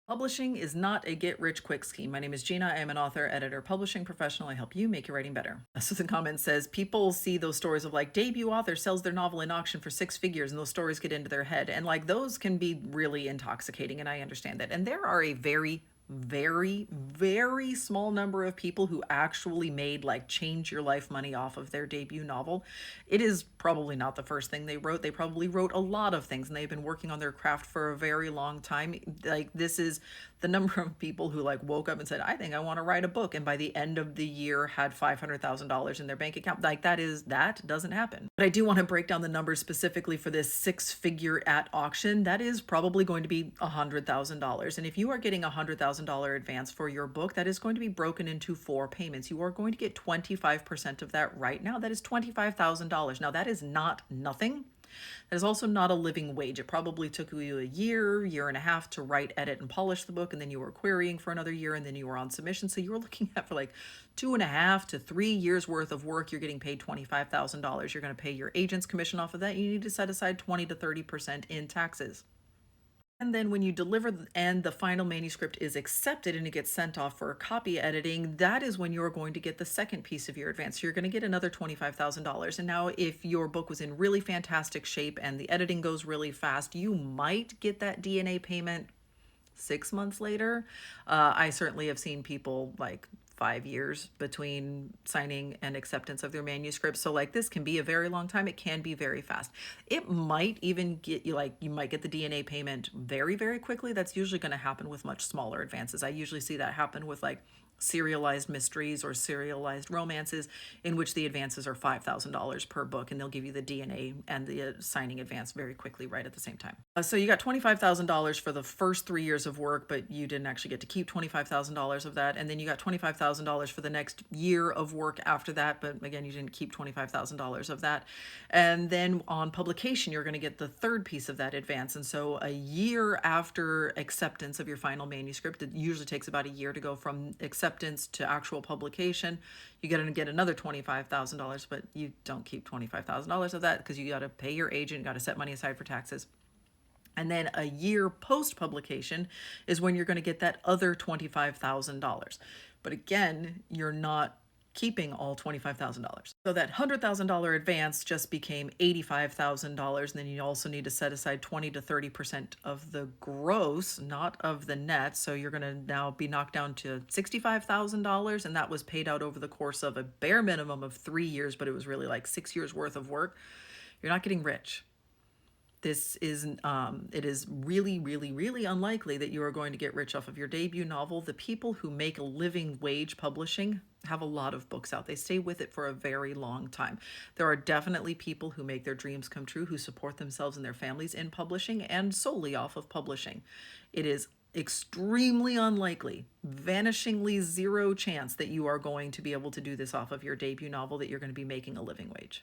Publishing is not a get-rich-quick scheme. My name is Gina. I am an author, editor, publishing professional. I help you make your writing better. So the comment says, people see those stories of like debut author sells their novel in auction for 6 figures and those stories get into their head. And like those can be really intoxicating. And I understand that. And there are a very small number of people who actually made like change your life money off of their debut novel. It is probably not the first thing they wrote. They probably wrote a lot of things and they've been working on their craft for a very long time. Like this is the number of people who like woke up and said, I think I want to write a book. And by the end of the year had $500,000 in their bank account. Like that doesn't happen. But I do want to break down the numbers specifically for this 6 figure at auction. That is probably going to be $100,000. And if you are getting $100,000 advance for your book, that is going to be broken into 4 payments. You are going to get 25% of that right now. That is $25,000. Now that is not nothing. That is also not a living wage. It probably took you a year and a half to write, edit, and polish the book, and then you were querying for another year, and then you were on submission. So you were looking at for like 2.5 to 3 years worth of work. You're getting paid $25,000. You're going to pay your agent's commission off of that. You need to set aside 20 to 30% in taxes. And then when you deliver and the final manuscript is accepted and it gets sent off for copy editing, that is when you're going to get the second piece of your advance. So you're going to get another $25,000. And now if your book was in really fantastic shape and the editing goes really fast, you might get that DNA payment 6 months later. I certainly have seen people like 5 years between signing and acceptance of their manuscript. So like this can be a very long time. It can be very fast. It might even get you like you might get the DNA payment very quickly. That's usually going to happen with much smaller advances. I usually see that happen with like serialized mysteries or serialized romances in which the advances are $5,000 per book and they'll give you the DNA and the signing advance very quickly right at the same time. So you got $25,000 for the first 3 years of work, but you didn't actually get to keep $25,000 of that. And then you got $25,000 for the next year of work after that. But again, you didn't keep $25,000 of that. And then on publication, you're going to get the third piece of that advance. And so a year after acceptance of your final manuscript, it usually takes about a year to go from acceptance to actual publication. You got to get another $25,000, but you don't keep $25,000 of that because you got to pay your agent, got to set money aside for taxes. And then a year post publication is when you're going to get that other $25,000. But again, you're not keeping all $25,000. So that $100,000 advance just became $85,000. And then you also need to set aside 20 to 30% of the gross, not of the net. So you're going to now be knocked down to $65,000. And that was paid out over the course of a bare minimum of 3 years, but it was really like 6 years worth of work. You're not getting rich. This is, it is really unlikely that you are going to get rich off of your debut novel. The people who make a living wage publishing have a lot of books out. They stay with it for a very long time. There are definitely people who make their dreams come true, who support themselves and their families in publishing and solely off of publishing. It is extremely unlikely, vanishingly zero chance that you are going to be able to do this off of your debut novel, that you're going to be making a living wage.